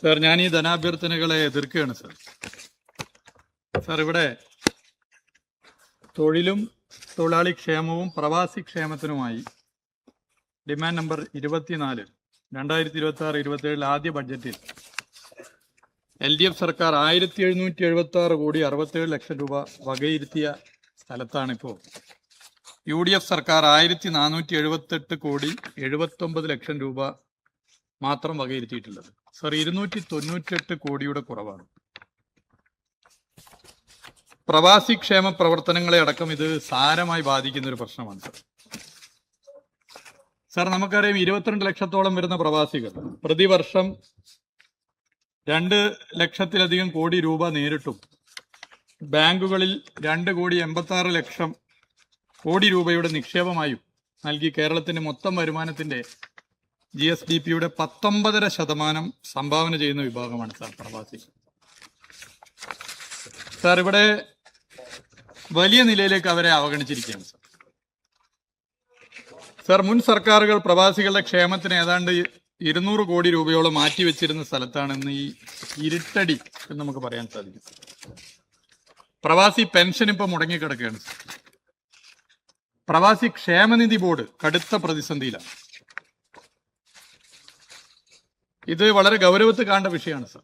Sir, ഞാൻ ഈ ധനാഭ്യർത്ഥനകളെ എതിർക്കുകയാണ് sir. ഇവിടെ തൊഴിലും തൊഴിലാളി ക്ഷേമവും പ്രവാസി ക്ഷേമത്തിനുമായി ഡിമാൻഡ് നമ്പർ 24 2026-27 ആദ്യ ബഡ്ജറ്റിൽ LDF സർക്കാർ 1776 കോടി 67 ലക്ഷം രൂപ വകയിരുത്തിയ സ്ഥലത്താണിപ്പോൾ UDF സർക്കാർ 1478 കോടി 79 ലക്ഷം രൂപ മാത്രം വകയിരുത്തിയിട്ടുള്ളത്. സർ, 298 കോടിയുടെ കുറവാണ്. പ്രവാസി ക്ഷേമ പ്രവർത്തനങ്ങളെ അടക്കം ഇത് സാരമായി ബാധിക്കുന്ന ഒരു പ്രശ്നമാണ് സർ. നമുക്കറിയാം, 22 ലക്ഷത്തോളം വരുന്ന പ്രവാസികൾ പ്രതിവർഷം 2 ലക്ഷത്തിലധികം കോടി രൂപ നേരിട്ടും ബാങ്കുകളിൽ 2 കോടി 86 ലക്ഷം കോടി രൂപയുടെ നിക്ഷേപമായും നൽകി കേരളത്തിന്റെ മൊത്തം വരുമാനത്തിന്റെ GSDP-യുടെ 19.5% സംഭാവന ചെയ്യുന്ന വിഭാഗമാണ് സാർ പ്രവാസി. സാർ, ഇവിടെ വലിയ നിലയിലേക്ക് അവരെ അവഗണിച്ചിരിക്കുകയാണ് സാർ. സാർ, മുൻ സർക്കാരുകൾ പ്രവാസികളുടെ ക്ഷേമത്തിന് ഏതാണ്ട് 200 കോടി രൂപയോളം മാറ്റിവെച്ചിരുന്ന സ്ഥലത്താണെന്ന് ഈ ഇരുട്ടടി എന്ന് നമുക്ക് പറയാൻ സാധിക്കും. പ്രവാസി പെൻഷൻ ഇപ്പൊ മുടങ്ങിക്കിടക്കുകയാണ് സാർ. പ്രവാസി ക്ഷേമനിധി ബോർഡ് കടുത്ത പ്രതിസന്ധിയിലാണ്. ഇത് വളരെ ഗൗരവത്തിൽ കാണേണ്ട വിഷയമാണ് സാർ.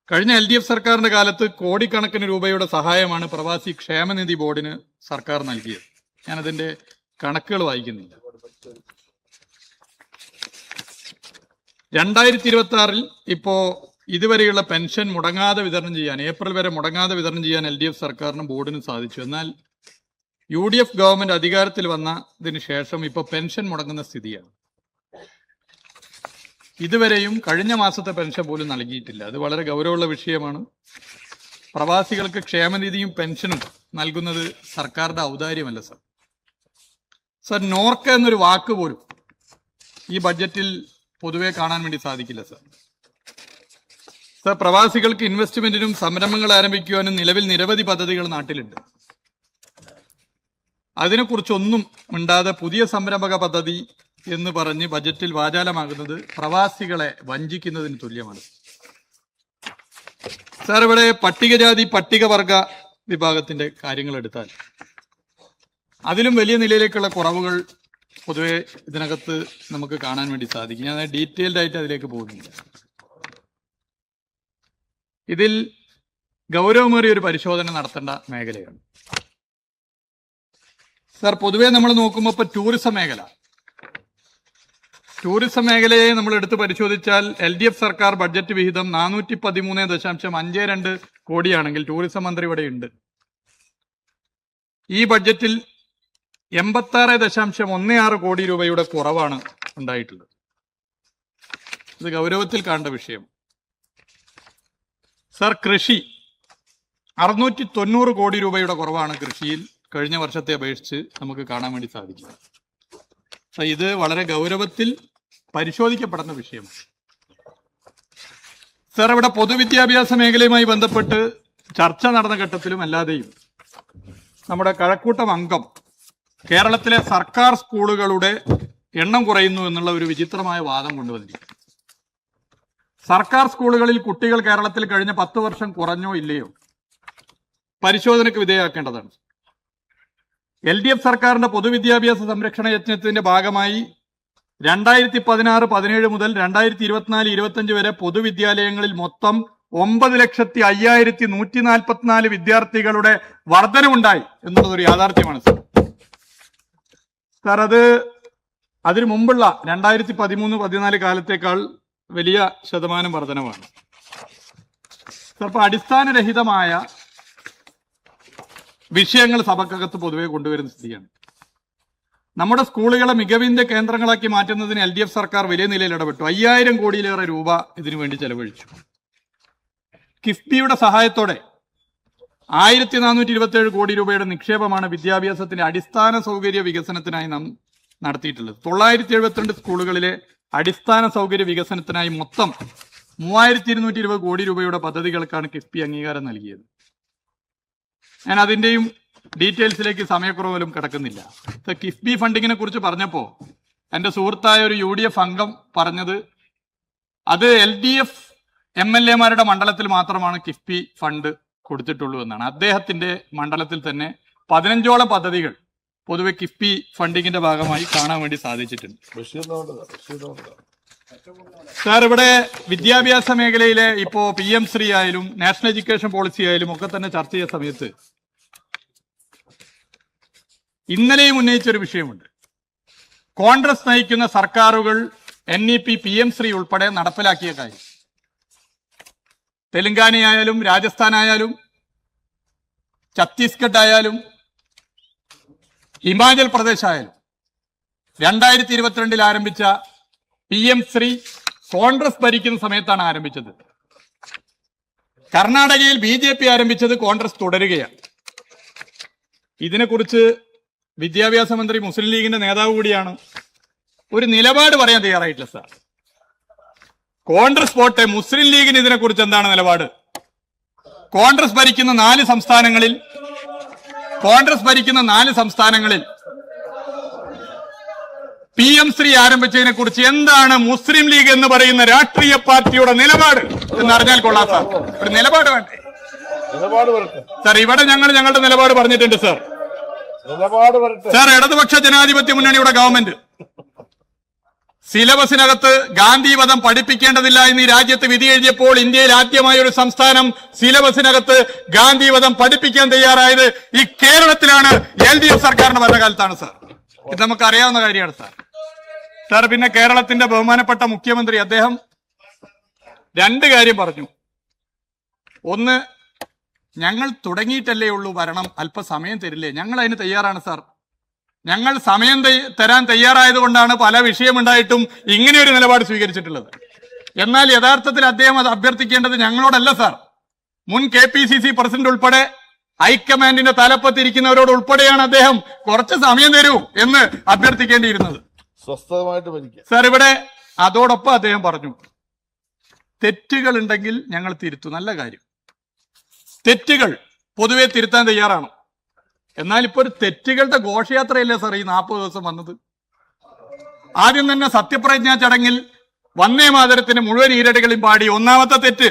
കഴിഞ്ഞ LDF സർക്കാരിന്റെ കാലത്ത് കോടിക്കണക്കിന് രൂപയുടെ സഹായമാണ് പ്രവാസി ക്ഷേമനിധി ബോർഡിന് സർക്കാർ നൽകിയത്. ഞാനതിന്റെ കണക്കുകൾ വായിക്കുന്നില്ല. 2026 ഇപ്പോ ഇതുവരെയുള്ള പെൻഷൻ മുടങ്ങാതെ വിതരണം ചെയ്യാൻ, ഏപ്രിൽ വരെ മുടങ്ങാതെ വിതരണം ചെയ്യാൻ LDF സർക്കാരിനും ബോർഡിനും സാധിച്ചു. എന്നാൽ UDF ഗവൺമെന്റ് അധികാരത്തിൽ വന്നതിന് ശേഷം ഇപ്പൊ പെൻഷൻ മുടങ്ങുന്ന സ്ഥിതിയാണ്. ഇതുവരെയും കഴിഞ്ഞ മാസത്തെ പെൻഷൻ പോലും നൽകിയിട്ടില്ല. അത് വളരെ ഗൗരവമുള്ള വിഷയമാണ്. പ്രവാസികൾക്ക് ക്ഷേമനിധിയും പെൻഷനും നൽകുന്നത് സർക്കാരിന്റെ ഔദാര്യമല്ല സർ. സർ, നോർക്ക എന്നൊരു വാക്ക് പോലും ഈ ബഡ്ജറ്റിൽ പൊതുവെ കാണാൻ വേണ്ടി സാധിക്കില്ല സർ. സർ, പ്രവാസികൾക്ക് ഇൻവെസ്റ്റ്മെന്റിനും സംരംഭങ്ങൾ ആരംഭിക്കുവാനും നിലവിൽ നിരവധി പദ്ധതികൾ നാട്ടിലുണ്ട്. അതിനെക്കുറിച്ചൊന്നും മിണ്ടാതെ പുതിയ സംരംഭക പദ്ധതി എന്ന് പറഞ്ഞ് ബജറ്റിൽ വാചാലമാകുന്നത് പ്രവാസികളെ വഞ്ചിക്കുന്നതിന് തുല്യമാണ്. സാർ, ഇവിടെ പട്ടികജാതി പട്ടികവർഗ വിഭാഗത്തിന്റെ കാര്യങ്ങൾ എടുത്താൽ അതിലും വലിയ നിലയിലേക്കുള്ള കുറവുകൾ പൊതുവെ ഇതിനകത്ത് നമുക്ക് കാണാൻ വേണ്ടി സാധിക്കും. ഞാൻ ഡീറ്റെയിൽഡ് ആയിട്ട് അതിലേക്ക് പോകുന്നില്ല. ഇതിൽ ഗൗരവമേറിയ ഒരു പരിശോധന നടത്തേണ്ട മേഖലയാണ് സാർ. പൊതുവെ നമ്മൾ നോക്കുമ്പോൾ ഇപ്പൊ ടൂറിസം മേഖലയെ നമ്മൾ എടുത്ത് പരിശോധിച്ചാൽ LDF സർക്കാർ ബഡ്ജറ്റ് വിഹിതം 413.52 കോടിയാണെങ്കിൽ ടൂറിസം മന്ത്രി ഇവിടെ ഉണ്ട്. ഈ ബഡ്ജറ്റിൽ 86.16 കോടി രൂപയുടെ കുറവാണ് ഉണ്ടായിട്ടുള്ളത്. ഇത് ഗൗരവത്തിൽ കാണേണ്ട വിഷയം. സർ, കൃഷി 690 കോടി രൂപയുടെ കുറവാണ് കൃഷിയിൽ കഴിഞ്ഞ വർഷത്തെ അപേക്ഷിച്ച് നമുക്ക് കാണാൻ വേണ്ടി സാധിക്കും. ഇത് വളരെ ഗൗരവത്തിൽ പരിശോധിക്കപ്പെടുന്ന വിഷയമാണ്. സർ, ഇവിടെ പൊതുവിദ്യാഭ്യാസ മേഖലയുമായി ബന്ധപ്പെട്ട് ചർച്ച നടന്ന ഘട്ടത്തിലും അല്ലാതെയും നമ്മുടെ കഴക്കൂട്ടം അംഗം കേരളത്തിലെ സർക്കാർ സ്കൂളുകളുടെ എണ്ണം കുറയുന്നു എന്നുള്ള ഒരു വിചിത്രമായ വാദം കൊണ്ടുവന്നിരിക്കുന്നു. സർക്കാർ സ്കൂളുകളിൽ കുട്ടികൾ കേരളത്തിൽ കഴിഞ്ഞ 10 വർഷം കുറഞ്ഞോ ഇല്ലയോ പരിശോധനയ്ക്ക് വിധേയമാക്കേണ്ടതാണ്. LDF സർക്കാരിന്റെ പൊതുവിദ്യാഭ്യാസ സംരക്ഷണ യജ്ഞത്തിന്റെ ഭാഗമായി 2016-17 മുതൽ 2024-25 വരെ പൊതുവിദ്യാലയങ്ങളിൽ മൊത്തം 9,05,144 വിദ്യാർത്ഥികളുടെ വർധനവുണ്ടായി എന്നുള്ളതൊരു യാഥാർത്ഥ്യമാണ് സർ. സാർ, അതിനു മുമ്പുള്ള 2013-14 കാലത്തേക്കാൾ വലിയ ശതമാനം വർധനവാണ്. സാർ, ഇപ്പൊ അടിസ്ഥാനരഹിതമായ വിഷയങ്ങൾ സഭക്കകത്ത് പൊതുവെ കൊണ്ടുവരുന്ന സ്ഥിതിയാണ്. നമ്മുടെ സ്കൂളുകളെ മികവിന്റെ കേന്ദ്രങ്ങളാക്കി മാറ്റുന്നതിന് LDF സർക്കാർ വലിയ നിലയിൽ ഇടപെട്ടു. 5000 കോടിയിലേറെ രൂപ ഇതിനു വേണ്ടി ചെലവഴിച്ചു. കിഫ്ബിയുടെ സഹായത്തോടെ 1427 കോടി രൂപയുടെ നിക്ഷേപമാണ് വിദ്യാഭ്യാസത്തിന്റെ അടിസ്ഥാന സൗകര്യ വികസനത്തിനായി നാം നടത്തിയിട്ടുള്ളത്. 972 സ്കൂളുകളിലെ അടിസ്ഥാന സൗകര്യ വികസനത്തിനായി മൊത്തം 3220 കോടി രൂപയുടെ പദ്ധതികൾക്കാണ് കിഫ്ബി അംഗീകാരം നൽകിയത്. ഞാൻ അതിന്റെയും ഡീറ്റെയിൽസിലേക്ക് സമയക്കുറവിലും കിടക്കുന്നില്ല. കിഫ്ബി ഫണ്ടിങ്ങിനെ കുറിച്ച് പറഞ്ഞപ്പോൾ എൻ്റെ സുഹൃത്തായ ഒരു UDF അംഗം പറഞ്ഞത് അത് LDF MLA-മാരുടെ മണ്ഡലത്തിൽ മാത്രമാണ് കിഫ്ബി ഫണ്ട് കൊടുത്തിട്ടുള്ളൂ എന്നാണ്. അദ്ദേഹത്തിന്റെ മണ്ഡലത്തിൽ തന്നെ 15ഓളം പദ്ധതികൾ പൊതുവെ കിഫ്ബി ഫണ്ടിങ്ങിന്റെ ഭാഗമായി കാണാൻ വേണ്ടി സാധിച്ചിട്ടുണ്ട്. സാർ, ഇവിടെ വിദ്യാഭ്യാസ മേഖലയിലെ ഇപ്പോ PM ശ്രീ ആയാലും നാഷണൽ എഡ്യൂക്കേഷൻ പോളിസി ആയാലും ഒക്കെ തന്നെ ചർച്ച ചെയ്ത സമയത്ത് ഇന്നലെയും ഉന്നയിച്ചൊരു വിഷയമുണ്ട്. കോൺഗ്രസ് നയിക്കുന്ന സർക്കാരുകൾ NEP PM ശ്രീ ഉൾപ്പെടെ നടപ്പിലാക്കിയ കാര്യം. തെലങ്കാനയായാലും രാജസ്ഥാനായാലും ഛത്തീസ്ഗഡ് ആയാലും ഹിമാചൽ പ്രദേശ് ആയാലും 2022 ആരംഭിച്ച PM ശ്രീ കോൺഗ്രസ് ഭരിക്കുന്ന സമയത്താണ് ആരംഭിച്ചത്. കർണാടകയിൽ BJP ആരംഭിച്ചത് കോൺഗ്രസ് തുടരുകയാണ്. ഇതിനെക്കുറിച്ച് വിദ്യാഭ്യാസ മന്ത്രി മുസ്ലിം ലീഗിന്റെ നേതാവ് കൂടിയാണ്. ഒരു നിലപാട് പറയാൻ തയ്യാറായിട്ടില്ല സാർ. കോൺഗ്രസ് പോട്ടെ, മുസ്ലിം ലീഗിന് ഇതിനെക്കുറിച്ച് എന്താണ് നിലപാട്? കോൺഗ്രസ് ഭരിക്കുന്ന 4 സംസ്ഥാനങ്ങളിൽ PM ശ്രീ ആരംഭിച്ചതിനെ കുറിച്ച് എന്താണ് മുസ്ലിം ലീഗ് എന്ന് പറയുന്ന രാഷ്ട്രീയ പാർട്ടിയുടെ നിലപാട് എന്നറിഞ്ഞാൽ കൊള്ളാം സാർ. ഒരു നിലപാട് വേണ്ടേ സാർ? ഇവിടെ ഞങ്ങളുടെ നിലപാട് പറഞ്ഞിട്ടുണ്ട് സാർ. സാർ, ഇടതുപക്ഷ ജനാധിപത്യ മുന്നണിയുടെ ഗവൺമെന്റ് സിലബസിനകത്ത് ഗാന്ധി വധം പഠിപ്പിക്കേണ്ടതില്ല എന്ന് ഈ രാജ്യത്ത് വിധി എഴുതിയപ്പോൾ ഇന്ത്യയിൽ ആദ്യമായ ഒരു സംസ്ഥാനം സിലബസിനകത്ത് ഗാന്ധി വധം പഠിപ്പിക്കാൻ തയ്യാറായത് ഈ കേരളത്തിലാണ്. LDF സർക്കാരിന്റെ ഭരണകാലത്താണ് സാർ. ഇത് നമുക്ക് അറിയാവുന്ന കാര്യമാണ് സാർ. സാർ, പിന്നെ കേരളത്തിന്റെ ബഹുമാനപ്പെട്ട മുഖ്യമന്ത്രി അദ്ദേഹം 2 കാര്യം പറഞ്ഞു. ഒന്ന്, ഞങ്ങൾ തുടങ്ങിയിട്ടല്ലേ ഉള്ളൂ ഭരണം, അല്പസമയം തരില്ലേ? ഞങ്ങൾ അതിന് തയ്യാറാണ് സാർ. ഞങ്ങൾ സമയം തരാൻ തയ്യാറായതുകൊണ്ടാണ് പല വിഷയമുണ്ടായിട്ടും ഇങ്ങനെ ഒരു നിലപാട് സ്വീകരിച്ചിട്ടുള്ളത്. എന്നാൽ യഥാർത്ഥത്തിൽ അദ്ദേഹം അത് അഭ്യർത്ഥിക്കേണ്ടത് ഞങ്ങളോടല്ല സാർ. മുൻ KPCC പ്രസിഡന്റ് ഉൾപ്പെടെ ഹൈക്കമാൻഡിന്റെ തലപ്പത്തിരിക്കുന്നവരോട് ഉൾപ്പെടെയാണ് അദ്ദേഹം കുറച്ച് സമയം തരൂ എന്ന് അഭ്യർത്ഥിക്കേണ്ടിയിരുന്നത്. സാർ, ഇവിടെ അതോടൊപ്പം അദ്ദേഹം പറഞ്ഞു, തെറ്റുകൾ ഉണ്ടെങ്കിൽ ഞങ്ങൾ തിരുത്തും. നല്ല കാര്യം, തെറ്റുകൾ പൊതുവെ തിരുത്താൻ തയ്യാറാണ്. എന്നാൽ ഇപ്പൊ ഒരു തെറ്റുകളുടെ ഘോഷയാത്രയല്ലേ സാർ ഈ 40 ദിവസം വന്നത്? ആദ്യം തന്നെ സത്യപ്രതിജ്ഞാ ചടങ്ങിൽ വന്ദേ മാതരത്തിന് മുഴുവൻ ഈരടികളും പാടി. 1ാമത്തെ തെറ്റ്,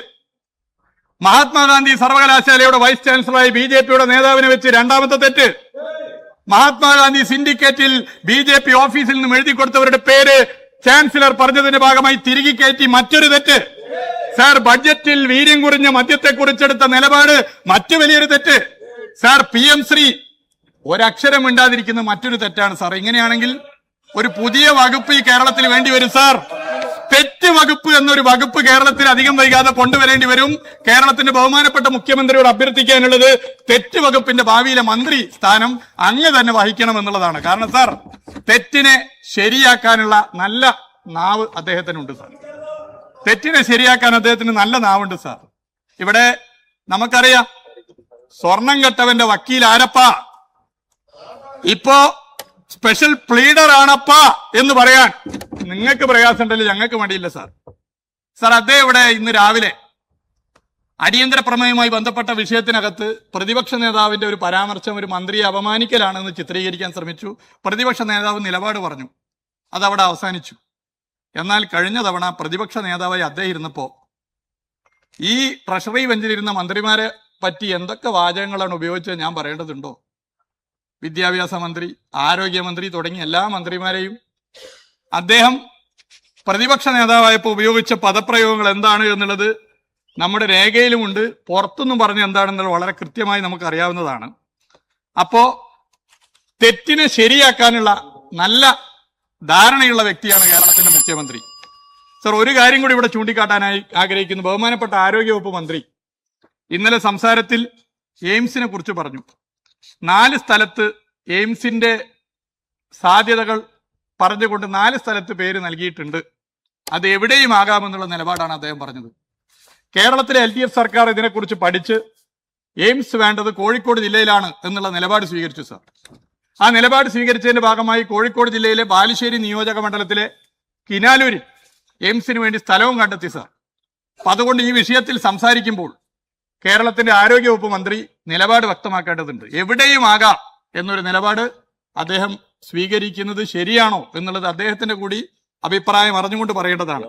മഹാത്മാഗാന്ധി സർവകലാശാലയുടെ വൈസ് ചാൻസലറായി BJPയുടെ നേതാവിനെ വെച്ച്. 2ാമത്തെ തെറ്റ്, മഹാത്മാഗാന്ധി സിൻഡിക്കേറ്റിൽ BJP ഓഫീസിൽ നിന്നും എഴുതി കൊടുത്തവരുടെ പേര് ചാൻസലർ പറഞ്ഞതിന്റെ ഭാഗമായി തിരികെ കയറ്റി. മറ്റൊരു തെറ്റ് സാർ, ബഡ്ജറ്റിൽ വീര്യം കുറഞ്ഞ മദ്യത്തെ കുറിച്ചെടുത്ത നിലപാട് മറ്റു വലിയൊരു തെറ്റ്. സാർ, PM ശ്രീ ഒരക്ഷരം മിണ്ടാതിരിക്കുന്ന മറ്റൊരു തെറ്റാണ് സാർ. ഇങ്ങനെയാണെങ്കിൽ ഒരു പുതിയ വകുപ്പ് ഈ കേരളത്തിൽ വേണ്ടി വരും സാർ. തെറ്റ് വകുപ്പ് എന്നൊരു വകുപ്പ് കേരളത്തിൽ അധികം വൈകാതെ കൊണ്ടുവരേണ്ടി വരും. കേരളത്തിന്റെ ബഹുമാനപ്പെട്ട മുഖ്യമന്ത്രിയോട് അഭ്യർത്ഥിക്കാനുള്ളത് തെറ്റ് വകുപ്പിന്റെ ഭാവിയിലെ മന്ത്രി സ്ഥാനം അങ്ങ് തന്നെ വഹിക്കണം എന്നുള്ളതാണ്. കാരണം സാർ, തെറ്റിനെ ശരിയാക്കാനുള്ള നല്ല നാവ് അദ്ദേഹത്തിനുണ്ട് സാർ. തെറ്റിനെ ശരിയാക്കാൻ അദ്ദേഹത്തിന് നല്ല നാവുണ്ട് സാർ. ഇവിടെ നമുക്കറിയാം, സ്വർണം കെട്ടവന്റെ വക്കീൽ ആരപ്പാ, ഇപ്പോ സ്പെഷ്യൽ പ്ലീഡർ ആണപ്പാ എന്ന് പറയാൻ നിങ്ങൾക്ക് പ്രയാസമുണ്ടല്ലോ, ഞങ്ങൾക്ക് മടിയില്ല സാർ. സാർ, അദ്ദേഹം ഇവിടെ ഇന്ന് രാവിലെ അടിയന്തര പ്രമേയവുമായി ബന്ധപ്പെട്ട വിഷയത്തിനകത്ത് പ്രതിപക്ഷ നേതാവിന്റെ ഒരു പരാമർശം ഒരു മന്ത്രിയെ അപമാനിക്കലാണെന്ന് ചിത്രീകരിക്കാൻ ശ്രമിച്ചു. പ്രതിപക്ഷ നേതാവ് നിലപാട് പറഞ്ഞു, അതവിടെ അവസാനിച്ചു. എന്നാൽ കഴിഞ്ഞ തവണ പ്രതിപക്ഷ നേതാവായി അദ്ദേഹം ഇരുന്നപ്പോ ഈ ട്രഷറി ബെഞ്ചിലിരുന്ന മന്ത്രിമാരെ പറ്റി എന്തൊക്കെ വാചകങ്ങളാണ് ഉപയോഗിച്ചത് ഞാൻ പറയേണ്ടതുണ്ടോ? വിദ്യാഭ്യാസ മന്ത്രി, ആരോഗ്യമന്ത്രി തുടങ്ങിയ എല്ലാ മന്ത്രിമാരെയും അദ്ദേഹം പ്രതിപക്ഷ നേതാവായപ്പോൾ ഉപയോഗിച്ച പദപ്രയോഗങ്ങൾ എന്താണ് എന്നുള്ളത് നമ്മുടെ രേഖയിലുമുണ്ട്. പുറത്തുനിന്നും പറഞ്ഞ എന്താണെന്നുള്ളത് വളരെ കൃത്യമായി നമുക്ക് അറിയാവുന്നതാണ്. അപ്പോ തെറ്റിനെ ശരിയാക്കാനുള്ള നല്ല ധാരണയുള്ള വ്യക്തിയാണ് കേരളത്തിന്റെ മുഖ്യമന്ത്രി. സർ, ഒരു കാര്യം കൂടി ഇവിടെ ചൂണ്ടിക്കാട്ടാനായി ആഗ്രഹിക്കുന്നു. ബഹുമാനപ്പെട്ട ആരോഗ്യവകുപ്പ് മന്ത്രി ഇന്നലെ സംസാരത്തിൽ എയിംസിനെ കുറിച്ച് പറഞ്ഞു. 4 സ്ഥലത്ത് എയിംസിന്റെ സാധ്യതകൾ പറഞ്ഞുകൊണ്ട് 4 സ്ഥലത്ത് പേര് നൽകിയിട്ടുണ്ട്. അത് എവിടെയും ആകാമെന്നുള്ള നിലപാടാണ് അദ്ദേഹം പറഞ്ഞത്. കേരളത്തിലെ LDF സർക്കാർ ഇതിനെക്കുറിച്ച് പഠിച്ച് എയിംസ് വേണ്ടത് കോഴിക്കോട് ജില്ലയിലാണ് എന്നുള്ള നിലപാട് സ്വീകരിച്ചു സാർ. ആ നിലപാട് സ്വീകരിച്ചതിന്റെ ഭാഗമായി കോഴിക്കോട് ജില്ലയിലെ ബാലുശ്ശേരി നിയോജക മണ്ഡലത്തിലെ കിനാലൂരിൽ എയിംസിന് വേണ്ടി സ്ഥലവും കണ്ടെത്തി സാർ. അപ്പൊ അതുകൊണ്ട് ഈ വിഷയത്തിൽ സംസാരിക്കുമ്പോൾ കേരളത്തിന്റെ ആരോഗ്യവകുപ്പ് മന്ത്രി നിലപാട് വ്യക്തമാക്കേണ്ടതുണ്ട്. എവിടെയും ആകാം എന്നൊരു നിലപാട് അദ്ദേഹം സ്വീകരിക്കുന്നത് ശരിയാണോ എന്നുള്ളത് അദ്ദേഹത്തിന്റെ കൂടി അഭിപ്രായം അറിഞ്ഞുകൊണ്ട് പറയേണ്ടതാണ്.